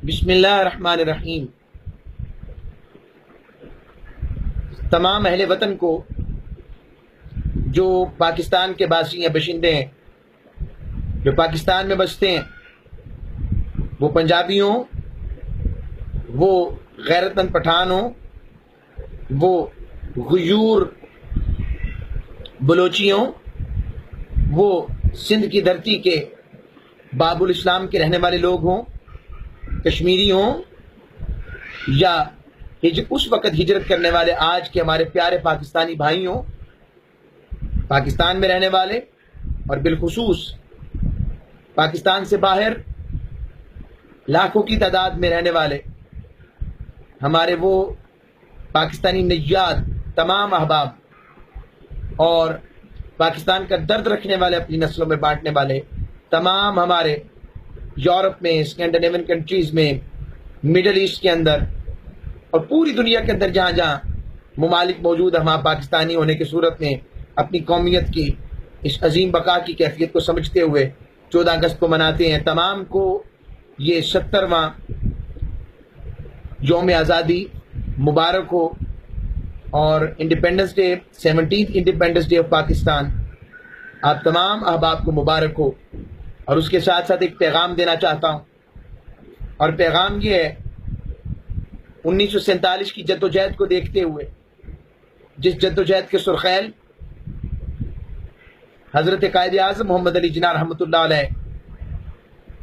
بسم اللہ الرحمن الرحیم۔ تمام اہل وطن کو جو پاکستان کے باسی ہیں، باشندے ہیں، جو پاکستان میں بستے ہیں، وہ پنجابی ہوں، وہ غیرت مند پٹھان ہوں، وہ غیور بلوچی ہوں، وہ سندھ کی دھرتی کے باب الاسلام کے رہنے والے لوگ ہوں، کشمیری ہوں، یا اس وقت ہجرت کرنے والے آج کے ہمارے پیارے پاکستانی بھائی ہوں، پاکستان میں رہنے والے، اور بالخصوص پاکستان سے باہر لاکھوں کی تعداد میں رہنے والے ہمارے وہ پاکستانی نژاد تمام احباب اور پاکستان کا درد رکھنے والے، اپنی نسلوں میں بانٹنے والے تمام ہمارے یورپ میں، اسکینڈینیوین کنٹریز میں، مڈل ایسٹ کے اندر اور پوری دنیا کے اندر جہاں جہاں ممالک موجود ہیں، وہاں پاکستانی ہونے کی صورت میں اپنی قومیت کی اس عظیم بقا کی کیفیت کو سمجھتے ہوئے 14 اگست کو مناتے ہیں۔ تمام کو یہ 70واں یوم آزادی مبارک ہو، اور independence day, 17th independence day of Pakistan آپ تمام احباب کو مبارک ہو۔ اور اس کے ساتھ ساتھ ایک پیغام دینا چاہتا ہوں، اور پیغام یہ ہے، 1947 کی جدوجہد کو دیکھتے ہوئے، جس جدوجہد کے سرخیل حضرت قائد اعظم محمد علی جناح رحمۃ اللہ علیہ،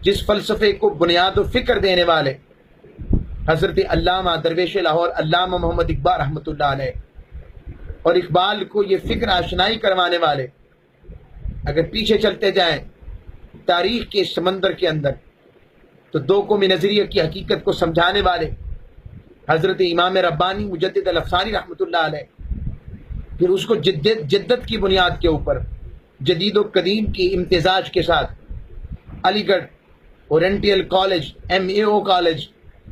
جس فلسفے کو بنیاد و فکر دینے والے حضرت علامہ درویش لاہور علامہ محمد اقبال رحمۃ اللہ علیہ، اور اقبال کو یہ فکر آشنائی کروانے والے، اگر پیچھے چلتے جائیں تاریخ کے سمندر کے اندر، تو دو قومی نظریے کی حقیقت کو سمجھانے والے حضرت امام ربانی مجدد الافسانی رحمۃ اللہ علیہ، پھر اس کو جدت کی بنیاد کے اوپر جدید و قدیم کی امتزاج کے ساتھ علی گڑھ اورینٹیل کالج، MAO کالج،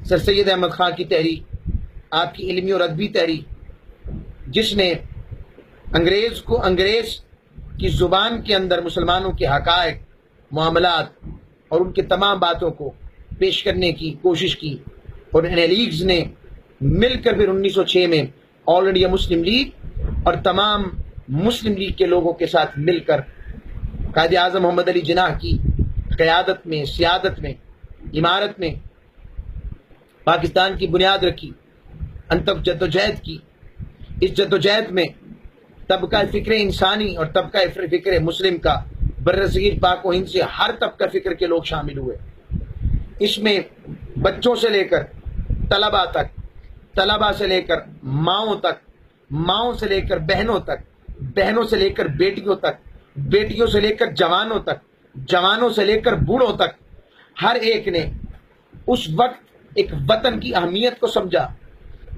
سر سید احمد خان کی تحریک، آپ کی علمی اور ادبی تحریک، جس نے انگریز کو انگریز کی زبان کے اندر مسلمانوں کے حقائق، معاملات اور ان کے تمام باتوں کو پیش کرنے کی کوشش کی، اور ان لیگز نے مل کر پھر 1906 میں آل انڈیا مسلم لیگ اور تمام مسلم لیگ کے لوگوں کے ساتھ مل کر قائد اعظم محمد علی جناح کی قیادت میں، سیادت میں، امارت میں پاکستان کی بنیاد رکھی، انتب جدوجہد کی۔ اس جدوجہد میں طبقہ فکر انسانی اور طبقہ فکر مسلم کا برصغیر پاک و ہند سے ہر طبقہ فکر کے لوگ شامل ہوئے۔ اس میں بچوں سے لے کر طلباء تک، طلباء سے لے کر ماؤں تک، ماؤں سے لے کر بہنوں تک، بہنوں سے لے کر بیٹیوں تک، بیٹیوں سے لے کر جوانوں تک، جوانوں سے لے کر بوڑھوں تک، ہر ایک نے اس وقت ایک وطن کی اہمیت کو سمجھا۔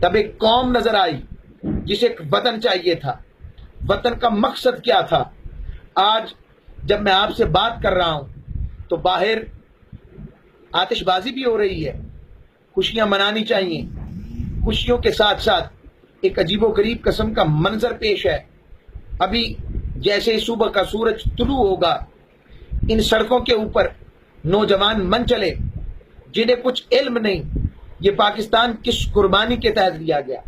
تب ایک قوم نظر آئی جسے ایک وطن چاہیے تھا۔ وطن کا مقصد کیا تھا؟ آج جب میں آپ سے بات کر رہا ہوں تو باہر آتش بازی بھی ہو رہی ہے، خوشیاں منانی چاہیے، خوشیوں کے ساتھ ساتھ ایک عجیب و غریب قسم کا منظر پیش ہے۔ ابھی جیسے صبح کا سورج طلوع ہوگا، ان سڑکوں کے اوپر نوجوان من چلے جنہیں کچھ علم نہیں یہ پاکستان کس قربانی کے تحت لیا گیا،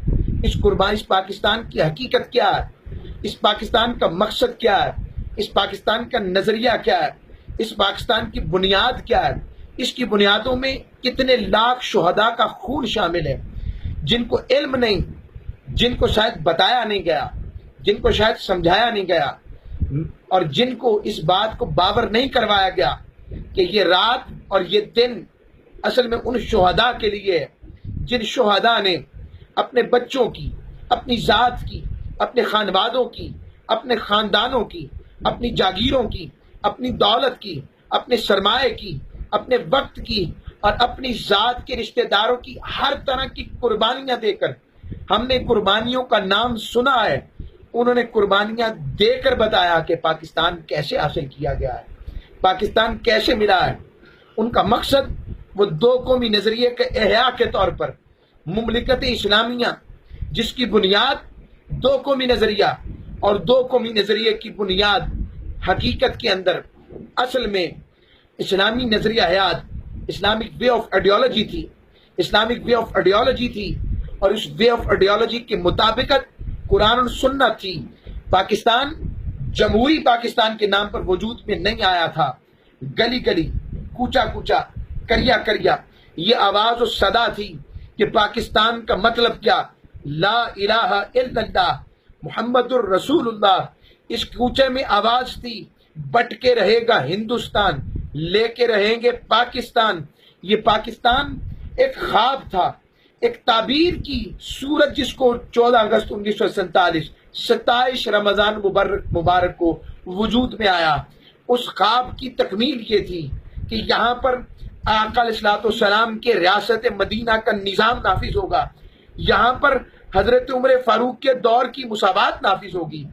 اس پاکستان کی حقیقت کیا ہے، اس پاکستان کا مقصد کیا ہے، اس پاکستان کا نظریہ کیا ہے، اس پاکستان کی بنیاد کیا ہے، اس کی بنیادوں میں کتنے لاکھ شہداء کا خون شامل ہے، جن کو علم نہیں، جن کو شاید بتایا نہیں گیا، جن کو شاید سمجھایا نہیں گیا، اور جن کو اس بات کو باور نہیں کروایا گیا کہ یہ رات اور یہ دن اصل میں ان شہداء کے لیے ہے، جن شہداء نے اپنے بچوں کی، اپنی ذات کی، اپنے خانوادوں کی، اپنے خاندانوں کی، اپنی جاگیروں کی، اپنی دولت کی، اپنے سرمایہ کی، اپنے وقت کی اور اپنی ذات کے رشتہ داروں کی ہر طرح کی قربانیاں دے کر، ہم نے قربانیوں کا نام سنا ہے، انہوں نے قربانیاں دے کر بتایا کہ پاکستان کیسے حاصل کیا گیا ہے، پاکستان کیسے ملا ہے۔ ان کا مقصد وہ دو قومی نظریے کے احیاء کے طور پر مملکت اسلامیہ، جس کی بنیاد دو قومی نظریہ، اور دو قومی نظریے کی بنیاد حقیقت کے اندر اصل میں اسلامی نظریہ حیات، اسلامک وے آف آئیڈیالوجی تھی، اسلامک وے آف آئیڈیالوجی تھی، اور اس وے آف آئیڈیالوجی کے مطابقت قرآن اور سنت تھی۔ پاکستان جمہوری پاکستان کے نام پر وجود میں نہیں آیا تھا۔ گلی گلی، کوچا کوچا، کریا کریا یہ آواز و صدا تھی کہ پاکستان کا مطلب کیا، لا الہ الا اللہ محمد الرسول اللہ۔ اس کوچے میں آواز تھی، بٹ کے رہے گا ہندوستان، لے کے رہیں گے پاکستان۔ یہ پاکستان ایک خواب تھا، ایک تعبیر کی صورت، جس کو 14 اگست 1947 27 رمضان مبارک کو وجود میں آیا۔ اس خواب کی تکمیل یہ تھی کہ یہاں پر آقا علیہ الصلوۃ والسلام کے ریاست مدینہ کا نظام نافذ ہوگا، یہاں پر حضرت عمر فاروق کے دور کی مساوات نافذ ہوگی،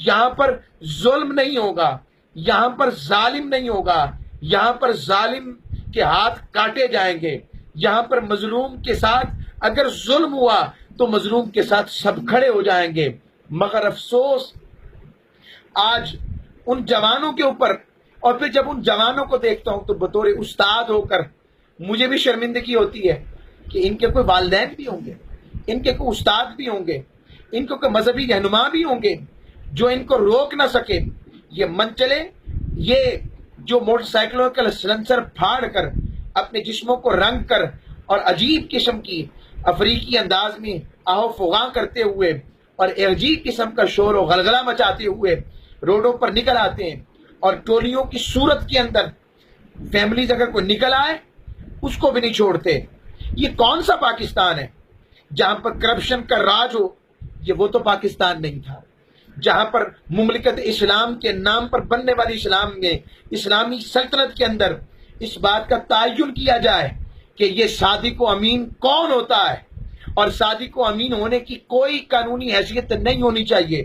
یہاں پر ظلم نہیں ہوگا، یہاں پر ظالم نہیں ہوگا، یہاں پر ظالم کے ہاتھ کاٹے جائیں گے، یہاں پر مظلوم کے ساتھ اگر ظلم ہوا تو مظلوم کے ساتھ سب کھڑے ہو جائیں گے۔ مگر افسوس آج ان جوانوں کے اوپر، اور پھر جب ان جوانوں کو دیکھتا ہوں تو بطور استاد ہو کر مجھے بھی شرمندگی ہوتی ہے کہ ان کے کوئی والدین بھی ہوں گے، ان کے کوئی استاد بھی ہوں گے، ان کو کوئی مذہبی رہنما بھی ہوں گے جو ان کو روک نہ سکے۔ یہ منچلے، یہ جو موٹر سائیکلوں کا سلنسر پھاڑ کر اپنے جسموں کو رنگ کر اور عجیب قسم کی افریقی انداز میں آہو فغاں کرتے ہوئے اور عجیب قسم کا شور و غلغلہ مچاتے ہوئے روڈوں پر نکل آتے ہیں، اور ٹولیوں کی صورت کے اندر فیملیز اگر کوئی نکل آئے اس کو بھی نہیں چھوڑتے۔ یہ کون سا پاکستان ہے جہاں پر کرپشن کا راج ہو؟ یہ وہ تو پاکستان نہیں تھا جہاں پر مملکت اسلام کے نام پر بننے والی اسلام میں، اسلامی سلطنت کے اندر اس بات کا تعین کیا جائے کہ یہ صادق و امین کون ہوتا ہے، اور صادق و امین ہونے کی کوئی قانونی حیثیت نہیں ہونی چاہیے،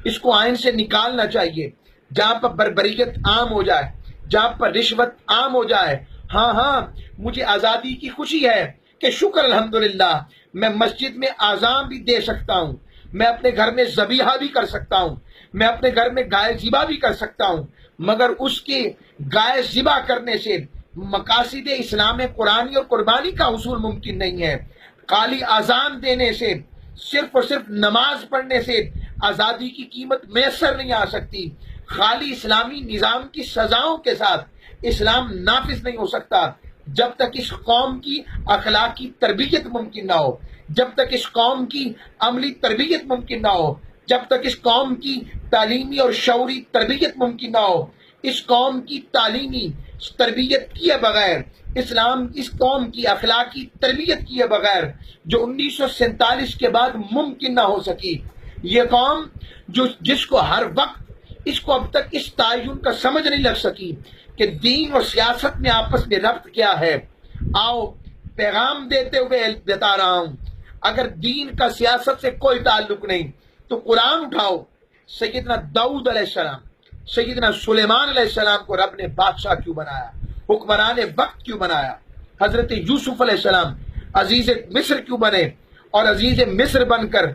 اس کو آئین سے نکالنا چاہیے۔ جہاں پر بربریت عام ہو جائے، جہاں پر رشوت عام ہو جائے، ہاں مجھے آزادی کی خوشی ہے کہ شکر الحمدللہ میں مسجد میں اذان بھی دے سکتا ہوں، میں اپنے گھر میں ذبیحہ بھی کر سکتا ہوں، میں اپنے گھر میں گائے ذبح بھی کر سکتا ہوں، مگر اس کی گائے ذبح کرنے سے مقاصد اسلام قرآنی اور قربانی کا حصول ممکن نہیں ہے۔ خالی اذان دینے سے، صرف اور صرف نماز پڑھنے سے آزادی کی قیمت میسر نہیں آ سکتی۔ خالی اسلامی نظام کی سزاؤں کے ساتھ اسلام نافذ نہیں ہو سکتا جب تک اس قوم کی اخلاقی تربیت ممکن نہ ہو، جب تک اس قوم کی عملی تربیت ممکن نہ ہو، جب تک اس قوم کی تعلیمی اور شعوری تربیت ممکن نہ ہو۔ اس قوم کی تعلیمی تربیت کیے بغیر، اسلام اس قوم کی اخلاقی تربیت کیے بغیر، جو 1947 کے بعد ممکن نہ ہو سکی۔ یہ قوم جس کو ہر وقت، اس کو اب تک اس تعین کا سمجھ نہیں لگ سکی کہ دین اور سیاست میں آپس میں ربط کیا ہے۔ آؤ پیغام دیتے ہوئے بتا رہا ہوں، اگر دین کا سیاست سے کوئی تعلق نہیں تو قرآن اٹھاؤ۔ سیدنا داؤد علیہ السلام، سیدنا سلیمان علیہ السلام کو رب نے بادشاہ کیوں بنایا، حکمران وقت کیوں بنایا؟ حضرت یوسف علیہ السلام عزیز مصر کیوں بنے، اور عزیز مصر بن کر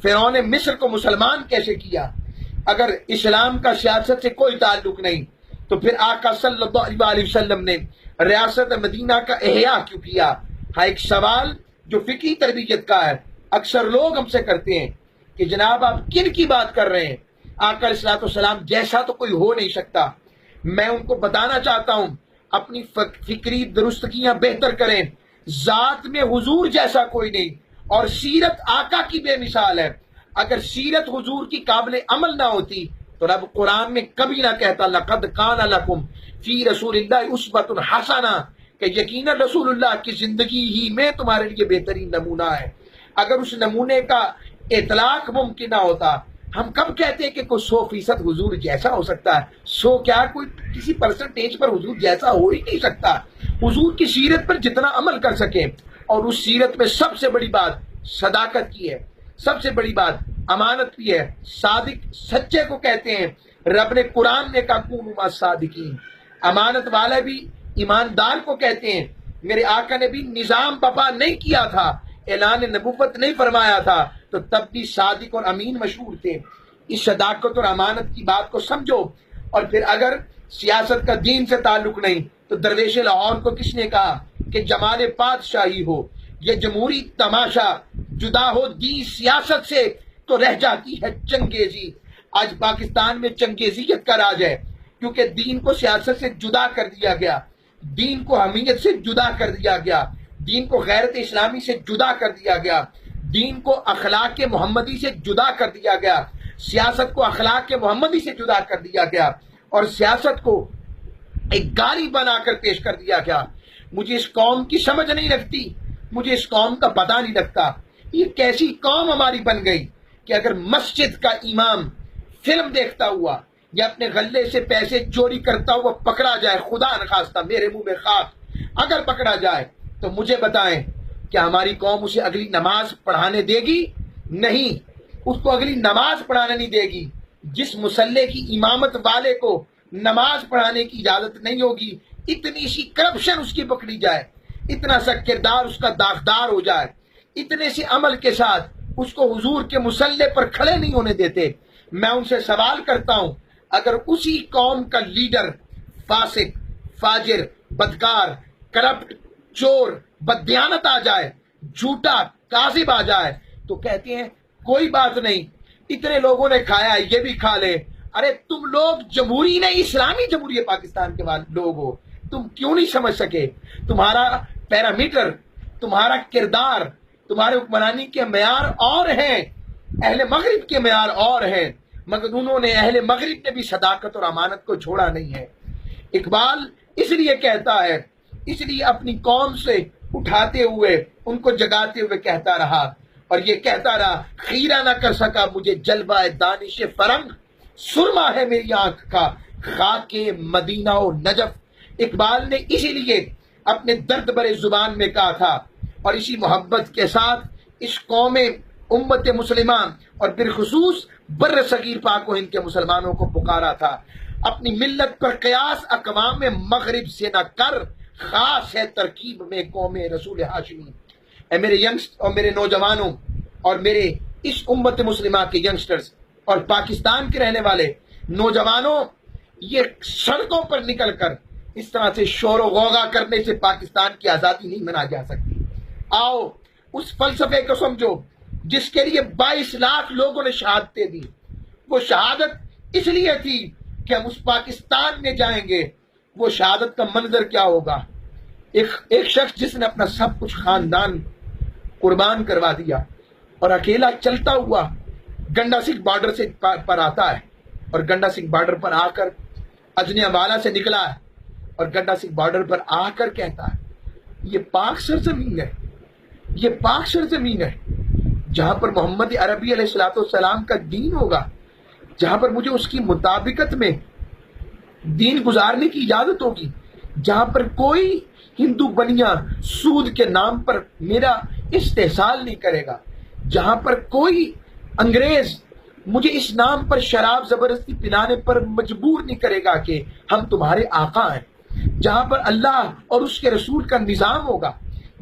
فرعون مصر کو مسلمان کیسے کیا؟ اگر اسلام کا سیاست سے کوئی تعلق نہیں تو پھر آقا صلی اللہ علیہ وسلم نے ریاست مدینہ کا احیاء کیوں کیا؟ ہاں، ایک سوال جو فقہی تربیت کا ہے، اکثر لوگ ہم سے کرتے ہیں کہ جناب آپ کن کی بات کر رہے ہیں؟ آقا علیہ الصلوۃ والسلام جیسا تو کوئی ہو نہیں سکتا۔ میں ان کو بتانا چاہتا ہوں، اپنی فکری درستگیاں بہتر کریں، ذات میں حضور جیسا کوئی نہیں، اور سیرت آقا کی بے مثال ہے۔ اگر سیرت حضور کی قابل عمل نہ ہوتی تو رب قرآن میں کبھی نہ کہتا لقد کان لکم فی رسول اللہ اسوۃ حسنہ، کہ یقینا رسول اللہ کی زندگی ہی میں تمہارے لیے بہترین نمونہ ہے۔ اگر اس نمونے کا اطلاق ممکن نہ ہوتا، ہم کب کہتے ہیں کہ کوئی 100% حضور جیسا ہو سکتا ہے؟ 100 کیا، کوئی کسی پرسنٹیج پر حضور جیسا ہو ہی نہیں سکتا۔ حضور کی سیرت پر جتنا عمل کر سکیں، اور اس سیرت میں سب سے بڑی بات صداقت کی ہے، سب سے بڑی بات امانت کی ہے۔ صادق سچے کو کہتے ہیں، رب نے قرآن میں کہا کونوا مع الصادقین۔ امانت والا بھی ایماندار کو کہتے ہیں۔ میرے آقا نے بھی نظام بپا نہیں کیا تھا، اعلان نبوت نہیں فرمایا تھا، تو تب بھی صادق اور امین مشہور تھے۔ اس صداقت اور امانت کی بات کو سمجھو۔ اور پھر اگر سیاست کا دین سے تعلق نہیں تو درویش لاہور کو کس نے کہا کہ جمال پادشاہی ہو، یہ جمہوری تماشا جدا ہو دین سیاست سے تو رہ جاتی ہے چنگیزی۔ آج پاکستان میں چنگیزیت کا راج ہے، کیونکہ دین کو سیاست سے جدا کر دیا گیا، دین کو حمیت سے جدا کر دیا گیا، دین کو غیرت اسلامی سے جدا کر دیا گیا، دین کو اخلاق محمدی سے جدا کر دیا گیا، سیاست کو اخلاق محمدی سے جدا کر دیا گیا، اور سیاست کو ایک گالی بنا کر پیش کر دیا گیا۔ مجھے اس قوم کی سمجھ نہیں لگتی، مجھے اس قوم کا پتہ نہیں لگتا، یہ کیسی قوم ہماری بن گئی کہ اگر مسجد کا امام فلم دیکھتا ہوا یا اپنے غلے سے پیسے چوری کرتا ہوا پکڑا جائے، خدا نخواستہ میرے منہ میں خاک، اگر پکڑا جائے تو مجھے بتائیں کیا ہماری قوم اسے اگلی نماز پڑھانے دے گی؟ نہیں، اس کو اگلی نماز پڑھانے نہیں دے گی۔ جس مسلح کی امامت والے کو نماز پڑھانے کی اجازت نہیں ہوگی، اتنی سی کرپشن اس کی پکڑی جائے، اتنا سا کردار اس کا داغدار ہو جائے، اتنے سے عمل کے ساتھ اس کو حضور کے مسلح پر کھڑے نہیں ہونے دیتے، میں ان سے سوال کرتا ہوں اگر اسی قوم کا لیڈر فاسق، فاجر، بدکار، کرپٹ، چور، بددیانت آ جائے، جھوٹا، کاذب آ جائے تو کہتے ہیں کوئی بات نہیں، اتنے لوگوں نے کھایا یہ بھی کھا لے۔ ارے تم لوگ جمہوری نہیں، اسلامی جمہوریہ پاکستان کے لوگ ہو، تم کیوں نہیں سمجھ سکے؟ تمہارا پیرامیٹر، تمہارا کردار، تمہارے حکمرانی کے معیار اور ہیں، اہل مغرب کے معیار اور ہیں، مگر انہوں نے اہل مغرب نے بھی صداقت اور امانت کو چھوڑا نہیں ہے۔ اقبال اس لیے کہتا ہے، اس لیے اپنی قوم سے اٹھاتے ہوئے، ان کو جگاتے ہوئے کہتا رہا، اور یہ کہتا رہا خیرہ نہ کر سکا مجھے جلوہ دانش فرنگ، سرما ہے میری آنکھ کا خاک مدینہ و نجف۔ اقبال نے اسی لیے اپنے درد بھرے زبان میں کہا تھا، اور اسی محبت کے ساتھ اس قوم امت مسلمہ اور بالخصوص بر صغیر پاک و ہند کے مسلمانوں کو پکارا تھا، اپنی ملت پر قیاس اقوام مغرب سے نہ کر، خاص ہے ترکیب میں قوم رسول ہاشمی۔ اے میرے اور میرے نوجوانوں اور میرے اس امت مسلمہ کے ینگسٹرز اور پاکستان کے رہنے والے نوجوانوں، یہ سڑکوں پر نکل کر اس طرح سے شور و غوغا کرنے سے پاکستان کی آزادی نہیں منائی جا سکتی۔ آؤ اس فلسفے کو سمجھو جس کے لیے 22 لاکھ لوگوں نے شہادتیں دی۔ وہ شہادت اس لیے تھی کہ ہم اس پاکستان میں جائیں گے، وہ شہادت کا منظر کیا ہوگا؟ ایک شخص جس نے اپنا سب کچھ خاندان قربان کروا دیا اور اکیلا چلتا ہوا گنڈا سنگھ بارڈر سے پر آتا ہے، اور گنڈا سنگھ بارڈر پر آ کر اجنیا والا سے نکلا ہے، اور گنڈا سنگھ بارڈر پر آ کر کہتا ہے یہ پاک سرزمین ہے، یہ پاک سرزمین ہے جہاں پر محمد عربی علیہ السلام کا دین ہوگا، جہاں پر مجھے اس کی مطابقت میں دین گزارنے کی اجازت ہوگی، جہاں پر کوئی ہندو بنیا سود کے نام پر میرا استحصال نہیں کرے گا، جہاں پر کوئی انگریز مجھے اس نام پر شراب زبردستی پلانے پر مجبور نہیں کرے گا کہ ہم تمہارے آقا ہیں، جہاں پر اللہ اور اس کے رسول کا نظام ہوگا،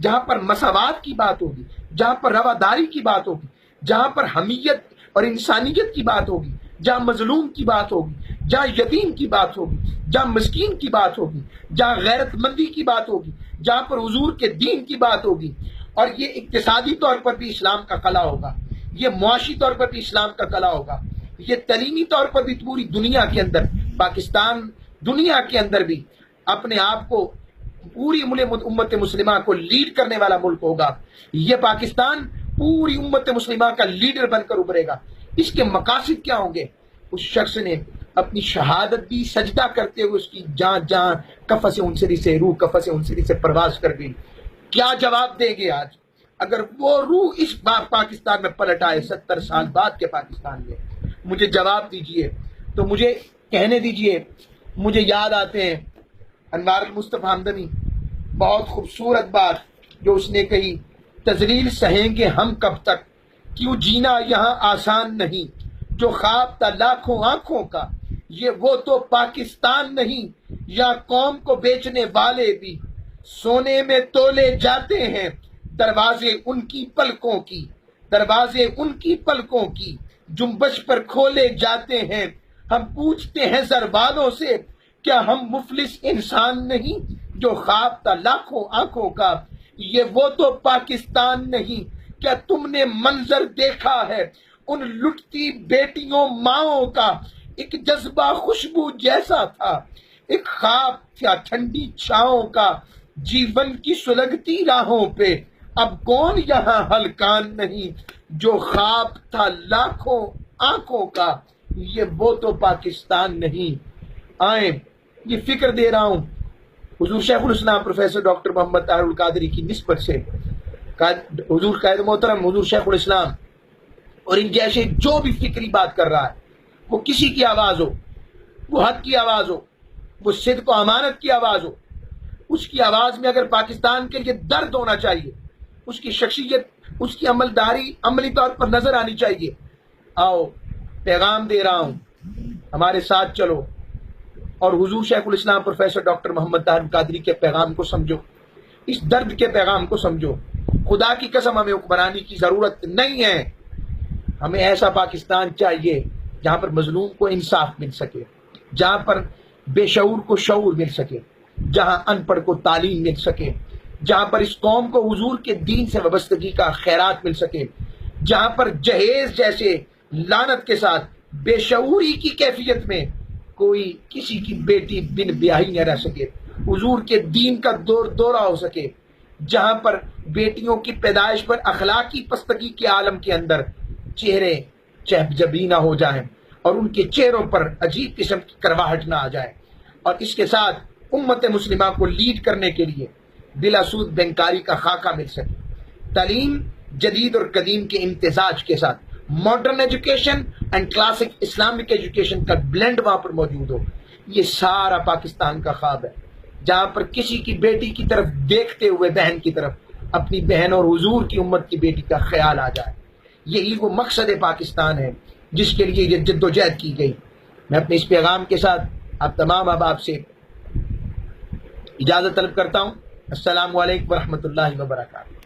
جہاں پر مساوات کی بات ہوگی، جہاں پر رواداری کی بات ہوگی، جہاں پر حمیت اور انسانیت کی بات ہوگی، جہاں مظلوم کی بات ہوگی، جہاں یتیم کی بات ہوگی، جہاں مسکین کی بات ہوگی، جہاں غیرت مندی کی بات ہوگی، جہاں پر حضور کے دین کی بات ہوگی، اور یہ اقتصادی طور پر بھی اسلام کا قلعہ ہوگا، یہ معاشی طور پر بھی اسلام کا قلعہ ہوگا، یہ تعلیمی طور پر بھی پوری دنیا کے اندر پاکستان دنیا کے اندر بھی اپنے آپ کو پوری امت مسلمہ کو لیڈ کرنے والا ملک ہوگا۔ یہ پاکستان پوری امت مسلمہ کا لیڈر بن کر ابھرے گا۔ اس کے مقاصد کیا ہوں گے؟ اس شخص نے اپنی شہادت دی سجدہ کرتے ہوئے، اس کی جان کفس انصری سے روح کفس انصری سے پرواز کر گئی۔ کیا جواب دیں گے آج اگر وہ روح اس بار پاکستان میں پلٹ آئے 70 سال بعد کے پاکستان میں؟ مجھے جواب دیجئے، تو مجھے کہنے دیجئے۔ مجھے یاد آتے ہیں انوار المصطفیٰ حمدانی، بہت خوبصورت بات جو اس نے کہی، تذلیل سہیں گے ہم کب تک، کیوں جینا یہاں آسان نہیں، جو خواب تھا لاکھوں آنکھوں کا، یہ وہ تو پاکستان نہیں، یا قوم کو بیچنے والے بھی سونے میں تولے جاتے ہیں، دروازے ان کی پلکوں کی، دروازے ان کی پلکوں کی جنبش پر کھولے جاتے ہیں۔ ہم پوچھتے ہیں زر والوں سے، کیا ہم مفلس انسان نہیں، جو خواب تھا لاکھوں آنکھوں کا، یہ وہ تو پاکستان نہیں، کیا تم نے منظر دیکھا ہے ان لٹتی بیٹیوں ماؤں کا؟ ایک جذبہ خوشبو جیسا تھا، ایک خواب تھا ٹھنڈی چھاؤں کا، جیون کی سلگتی راہوں پہ اب کون یہاں ہلکان نہیں، جو خواب تھا لاکھوں آنکھوں کا، یہ وہ تو پاکستان نہیں۔ آئیں، یہ فکر دے رہا ہوں حضور شیخ الاسلام پروفیسر ڈاکٹر محمد طاہر القادری کی نسبت سے، حضور قائد محترم حضور شیخ الاسلام اور ان جیسے جو بھی فکری بات کر رہا ہے، وہ کسی کی آواز ہو، وہ حق کی آواز ہو، وہ صدق و امانت کی آواز ہو، اس کی آواز میں اگر پاکستان کے لیے درد ہونا چاہیے، اس کی شخصیت، اس کی عملداری عملی طور پر نظر آنی چاہیے۔ آؤ، پیغام دے رہا ہوں، ہمارے ساتھ چلو اور حضور شیخ الاسلام پروفیسر ڈاکٹر محمد طاہر القادری کے پیغام کو سمجھو، اس درد کے پیغام کو سمجھو۔ خدا کی قسم ہمیں حکمرانی کی ضرورت نہیں ہے، ہمیں ایسا پاکستان چاہیے جہاں پر مظلوم کو انصاف مل سکے، جہاں پر بے شعور کو شعور مل سکے، جہاں ان پڑھ کو تعلیم مل سکے، جہاں پر اس قوم کو حضور کے دین سے وابستگی کا خیرات مل سکے، جہاں پر جہیز جیسے لعنت کے ساتھ بے شعوری کی کیفیت میں کوئی کسی کی بیٹی بن بیاہی نہ رہ سکے، حضور کے دین کا دورہ ہو سکے، جہاں پر بیٹیوں کی پیدائش پر اخلاقی پستگی کے عالم کے اندر چہرے چہب جبی نہ ہو جائیں اور ان کے چہروں پر عجیب قسم کی کرواہٹ نہ آ جائے، اور اس کے ساتھ امت مسلمہ کو لیڈ کرنے کے لیے بلا سود بینکاری کا خاکہ مل سکے، تعلیم جدید اور قدیم کے امتزاج کے ساتھ modern education and classic Islamic education کا بلینڈ وہاں پر موجود ہو۔ یہ سارا پاکستان کا خواب ہے، جہاں پر کسی کی بیٹی کی طرف دیکھتے ہوئے بہن کی طرف اپنی بہن اور حضور کی امت کی بیٹی کا خیال آ جائے۔ یہی وہ مقصد پاکستان ہے جس کے لیے یہ جد و جہد کی گئی۔ میں اپنے اس پیغام کے ساتھ آپ تمام احباب سے اجازت طلب کرتا ہوں۔ السلام علیکم ورحمۃ اللہ وبرکاتہ۔